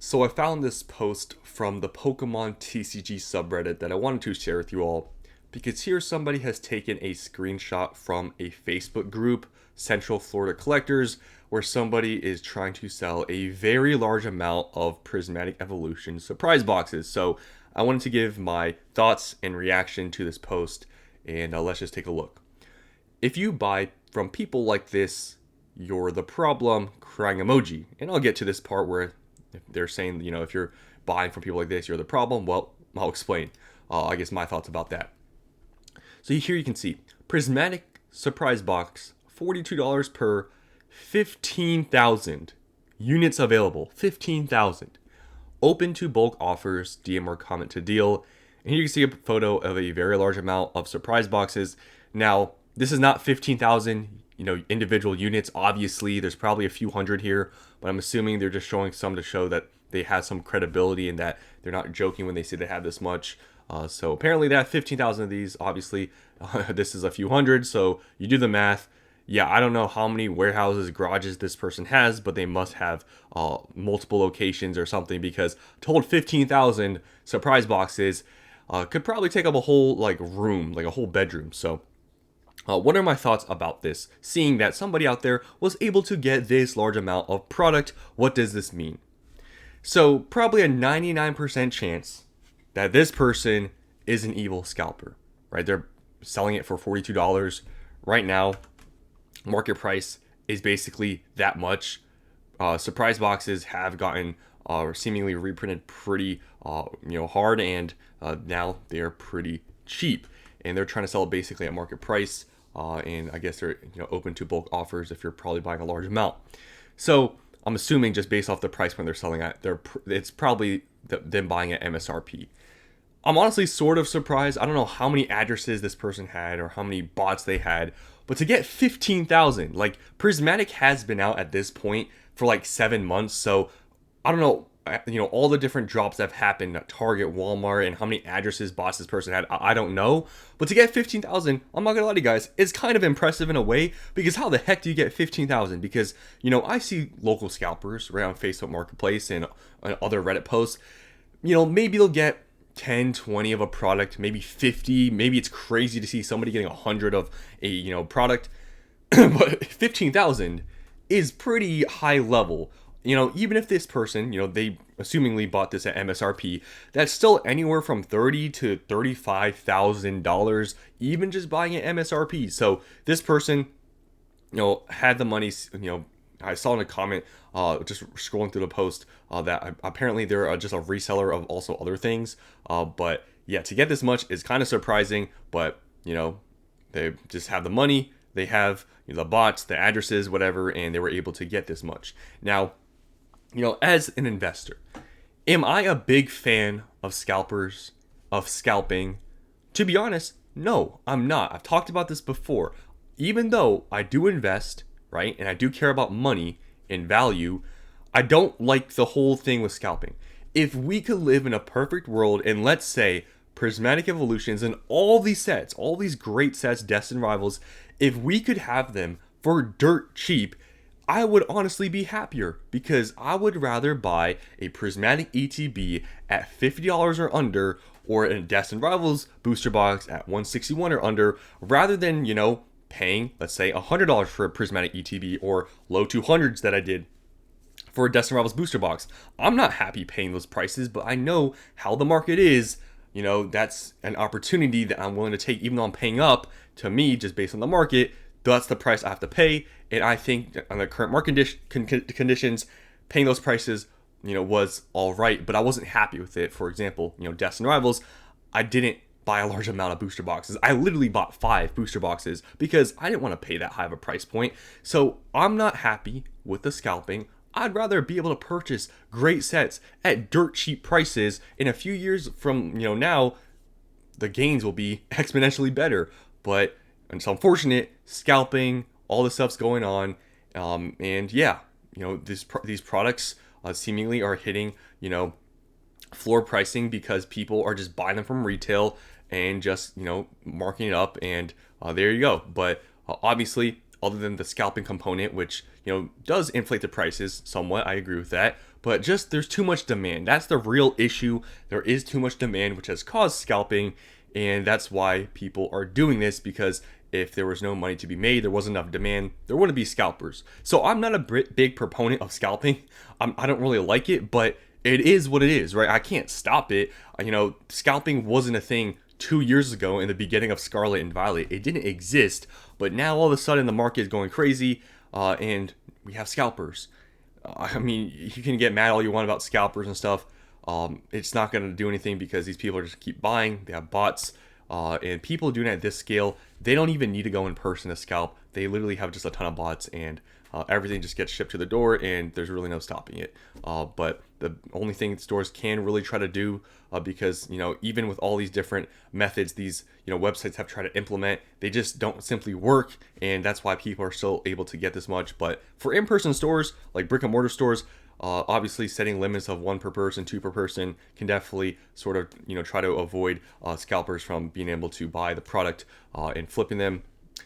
So I found this post from the Pokemon TCG subreddit that I wanted to share with you all because here somebody has taken a screenshot from a Facebook group, Central Florida Collectors, where somebody is trying to sell a very large amount of Prismatic Evolution surprise boxes. So I wanted to give my thoughts and reaction to this post, and let's just take a look. If you buy from people like this, you're the problem, crying emoji. And I'll get to this part where they're saying, if you're buying from people like this, you're the problem. Well, I'll explain, I guess, my thoughts about that. So here you can see Prismatic Surprise Box, $42 per 15,000 units available. 15,000. Open to bulk offers, DM or comment to deal. And here you can see a photo of a very large amount of surprise boxes. Now, this is not 15,000 individual units. Obviously, there's probably a few hundred here, but I'm assuming they're just showing some to show that they have some credibility and that they're not joking when they say they have this much. So apparently they have 15,000 of these. Obviously, this is a few hundred, so you do the math. Yeah, I don't know how many warehouses, garages this person has, but they must have multiple locations or something, because to hold 15,000 surprise boxes could probably take up a whole room, like a whole bedroom. So what are my thoughts about this? Seeing that somebody out there was able to get this large amount of product, what does this mean? So probably a 99% chance that this person is an evil scalper, right? They're selling it for $42 right now. Market price is basically that much. Surprise boxes have gotten seemingly reprinted pretty hard, and now they're pretty cheap, and they're trying to sell it basically at market price. And I guess they're open to bulk offers if you're probably buying a large amount. So I'm assuming, just based off the price point they're selling at, it's probably them buying at MSRP. I'm honestly sort of surprised. I don't know how many addresses this person had or how many bots they had, but to get 15,000, Prismatic has been out at this point for 7 months. So I don't know, all the different drops that have happened at Target, Walmart, and how many addresses bots this person had, I don't know. But to get 15,000, I'm not gonna lie to you guys, it's kind of impressive in a way, because how the heck do you get 15,000? Because, I see local scalpers right on Facebook Marketplace and other Reddit posts. Maybe they'll get 10, 20 of a product, maybe 50. Maybe it's crazy to see somebody getting 100 of a product. But 15,000 is pretty high level. Even if this person, they assumingly bought this at MSRP, that's still anywhere from $30,000 to $35,000, even just buying at MSRP. So this person, had the money. I saw in a comment, just scrolling through the post, that apparently they're just a reseller of also other things. But yeah, to get this much is kind of surprising. But they just have the money, they have the bots, the addresses, whatever, and they were able to get this much. Now, as an investor, am I a big fan of scalpers, of scalping? To be honest, no, I'm not. I've talked about this before. Even though I do invest, right, and I do care about money and value, I don't like the whole thing with scalping. If we could live in a perfect world, and let's say Prismatic Evolutions and all these sets, all these great sets, Destined Rivals, if we could have them for dirt cheap, I would honestly be happier, because I would rather buy a Prismatic ETB at $50 or under, or a Destined Rivals booster box at $161 or under, rather than, paying, let's say, $100 for a Prismatic ETB, or low 200s that I did for a Destined Rivals booster box. I'm not happy paying those prices, but I know how the market is. That's an opportunity that I'm willing to take, even though I'm paying up. To me, just based on the market, that's the price I have to pay. And I think on the current market conditions, paying those prices, was all right, but I wasn't happy with it. For example, Destined Rivals, I didn't buy a large amount of booster boxes. I literally bought 5 booster boxes because I didn't want to pay that high of a price point. So I'm not happy with the scalping. I'd rather be able to purchase great sets at dirt cheap prices. In a few years from now, the gains will be exponentially better. But it's unfortunate, scalping, all this stuff's going on, and yeah, these products seemingly are hitting floor pricing, because people are just buying them from retail and just marking it up, and there you go. But obviously, other than the scalping component, which, does inflate the prices somewhat. I agree with that. But just there's too much demand. That's the real issue. There is too much demand, which has caused scalping. And that's why people are doing this, because if there was no money to be made, there wasn't enough demand, there wouldn't be scalpers. So I'm not a big proponent of scalping. I don't really like it, but it is what it is, right? I can't stop it. Scalping wasn't a thing 2 years ago in the beginning of Scarlet and Violet. It didn't exist, but now all of a sudden the market is going crazy, and we have scalpers. You can get mad all you want about scalpers and stuff. It's not going to do anything because these people are just keep buying. They have bots, and people doing it at this scale, they don't even need to go in person to scalp. They literally have just a ton of bots, and everything just gets shipped to the door, and there's really no stopping it. But the only thing stores can really try to do, because even with all these different methods these websites have tried to implement, they just don't simply work, and that's why people are still able to get this much. But for in-person stores like brick and mortar stores, obviously setting limits of 1 per person, 2 per person can definitely sort of try to avoid scalpers from being able to buy the product and flipping them.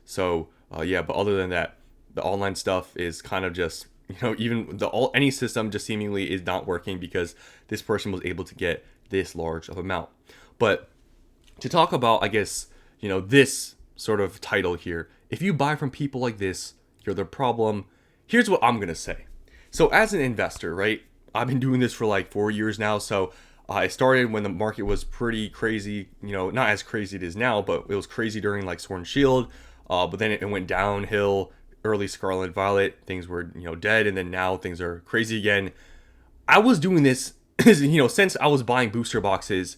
So yeah, but other than that, the online stuff is kind of just even any system just seemingly is not working because this person was able to get this large of amount. But to talk about, I guess, this sort of title here, if you buy from people like this, you're the problem. Here's what I'm gonna say. So as an investor, right, I've been doing this for like 4 years now. So I started when the market was pretty crazy, not as crazy it is now, but it was crazy during like Sword and Shield. But then it went downhill. Early Scarlet and Violet, things were dead, and then now things are crazy again. I was doing this, since I was buying booster boxes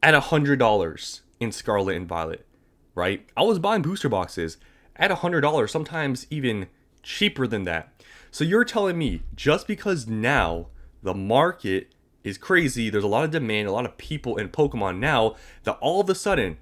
at $100 in Scarlet and Violet, right? I was buying booster boxes at $100, sometimes even cheaper than that. So you're telling me just because now the market is crazy, there's a lot of demand, a lot of people in Pokemon now, that all of a sudden,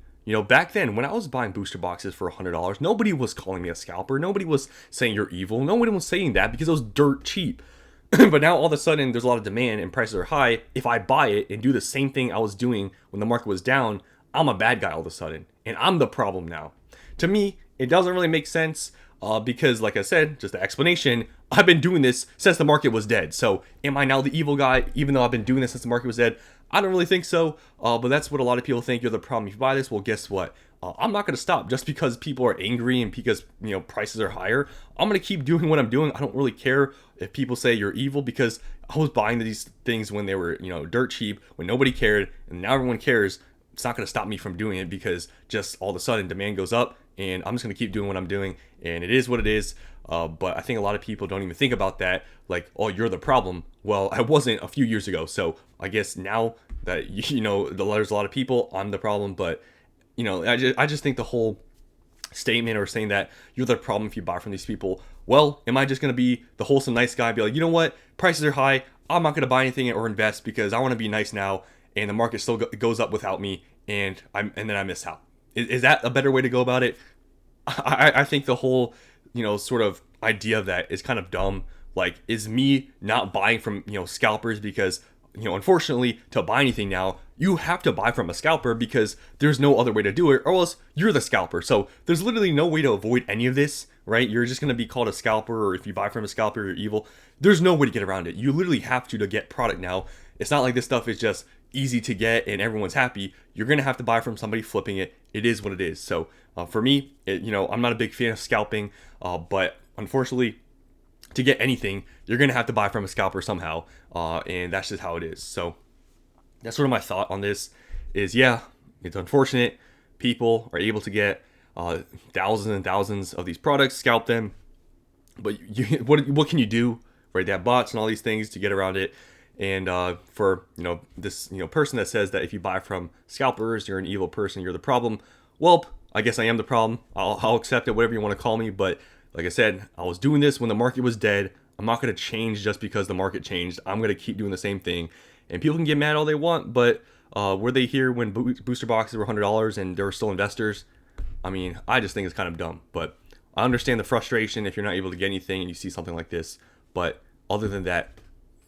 back then when I was buying booster boxes for $100, nobody was calling me a scalper. Nobody was saying you're evil. Nobody was saying that because it was dirt cheap. But now all of a sudden there's a lot of demand and prices are high. If I buy it and do the same thing I was doing when the market was down, I'm a bad guy all of a sudden. And I'm the problem now. To me, it doesn't really make sense. Because like I said, just the explanation, I've been doing this since the market was dead. So am I now the evil guy even though I've been doing this since the market was dead? I don't really think so, but that's what a lot of people think. You're the problem if you buy this. Well, guess what? I'm not going to stop just because people are angry and because prices are higher. I'm going to keep doing what I'm doing. I don't really care if people say you're evil, because I was buying these things when they were dirt cheap, when nobody cared, and now everyone cares. It's not going to stop me from doing it because just all of a sudden demand goes up, and I'm just going to keep doing what I'm doing, and it is what it is. But I think a lot of people don't even think about that, like, oh, you're the problem. Well, I wasn't a few years ago, so I guess now that there's a lot of people, I'm the problem. But I just think the whole statement or saying that you're the problem if you buy from these people, well, am I just going to be the wholesome nice guy and be like, you know what, prices are high, I'm not going to buy anything or invest because I want to be nice now, and the market still goes up without me, and then I miss out? Is that a better way to go about it? I think the whole sort of idea of that is kind of dumb. Like, is me not buying from scalpers because unfortunately, to buy anything now, you have to buy from a scalper because there's no other way to do it, or else you're the scalper. So there's literally no way to avoid any of this, right? You're just going to be called a scalper, or if you buy from a scalper, you're evil. There's no way to get around it. You literally have to get product now. It's not like this stuff is just easy to get and everyone's happy. You're going to have to buy from somebody flipping it. It is what it is. So for me, I'm not a big fan of scalping, but unfortunately, to get anything, you're going to have to buy from a scalper somehow, and that's just how it is. So that's sort of my thought on this is, yeah, it's unfortunate. People are able to get thousands and thousands of these products, scalp them, but what can you do, right? They have bots and all these things to get around it. And for this person that says that if you buy from scalpers, you're an evil person, you're the problem. Well, I guess I am the problem. I'll accept it, whatever you want to call me. But like I said, I was doing this when the market was dead. I'm not going to change just because the market changed. I'm going to keep doing the same thing. And people can get mad all they want, but were they here when booster boxes were $100 and there were still investors? I mean, I just think it's kind of dumb. But I understand the frustration if you're not able to get anything and you see something like this. But other than that,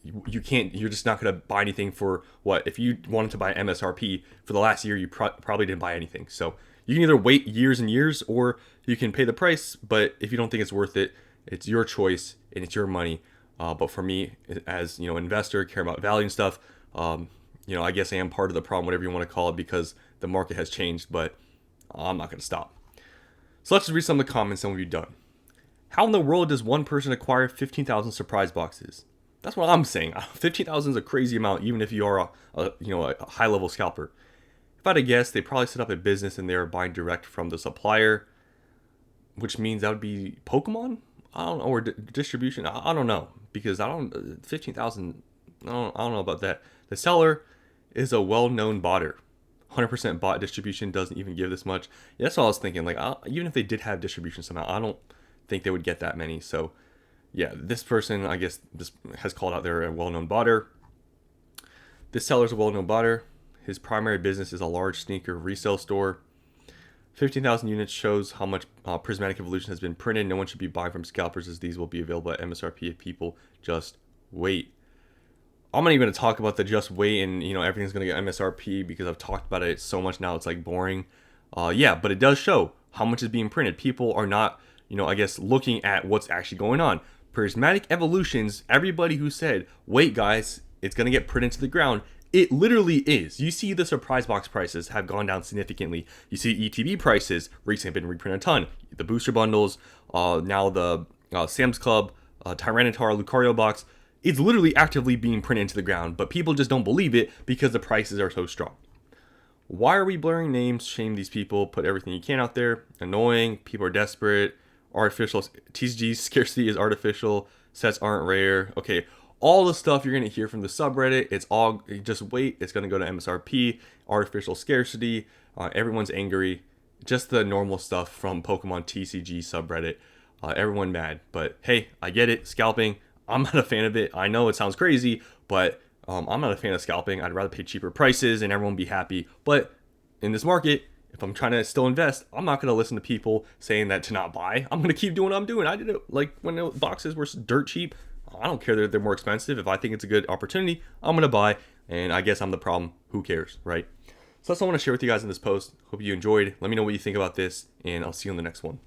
you're just not going to buy anything for what? If you wanted to buy MSRP for the last year, you probably didn't buy anything. So You can either wait years and years, or you can pay the price. But if you don't think it's worth it, it's your choice and it's your money. But for me, as investor, care about value and stuff. I guess I am part of the problem, whatever you want to call it, because the market has changed. But I'm not going to stop. So let's just read some of the comments and we'll be done. How in the world does one person acquire 15,000 surprise boxes? That's what I'm saying. 15,000 is a crazy amount, even if you are a high level scalper. If I had to guess, they probably set up a business and they are buying direct from the supplier, which means that would be Pokemon. I don't know, or distribution. I don't know, because 15,000. I don't know about that. The seller is a well-known botter. 100% bot distribution doesn't even give this much. Yeah, that's what I was thinking. Like, even if they did have distribution somehow, I don't think they would get that many. So yeah, this person, I guess, this has called out they're a well-known botter. This seller's a well-known botter. His primary business is a large sneaker resale store. 15,000 units shows how much Prismatic Evolution has been printed. No one should be buying from scalpers, as these will be available at MSRP if people just wait. I'm not even going to talk about the just wait and everything's going to get MSRP, because I've talked about it so much now it's like boring. Yeah, but it does show how much is being printed. People are not, I guess, looking at what's actually going on. Prismatic Evolutions, everybody who said, wait guys, it's going to get printed to the ground, it literally is. You see the surprise box prices have gone down significantly. You see ETB prices recently been reprinted a ton. The booster bundles, now the Sam's Club, Tyranitar, Lucario box, it's literally actively being printed into the ground, but people just don't believe it because the prices are so strong. Why are we blurring names? Shame these people. Put everything you can out there. Annoying. People are desperate. Artificial. TCG scarcity is artificial. Sets aren't rare. Okay. All the stuff you're going to hear from the subreddit, it's all, just wait. It's going to go to MSRP. Artificial scarcity. Everyone's angry. Just the normal stuff from Pokemon TCG subreddit. Everyone mad. But hey, I get it. Scalping. I'm not a fan of it. I know it sounds crazy, but I'm not a fan of scalping. I'd rather pay cheaper prices and everyone be happy. But in this market, if I'm trying to still invest, I'm not going to listen to people saying that to not buy. I'm going to keep doing what I'm doing. I did it like when the boxes were dirt cheap. I don't care that they're more expensive. If I think it's a good opportunity, I'm going to buy. And I guess I'm the problem. Who cares, right? So that's what I want to share with you guys in this post. Hope you enjoyed. Let me know what you think about this, and I'll see you in the next one.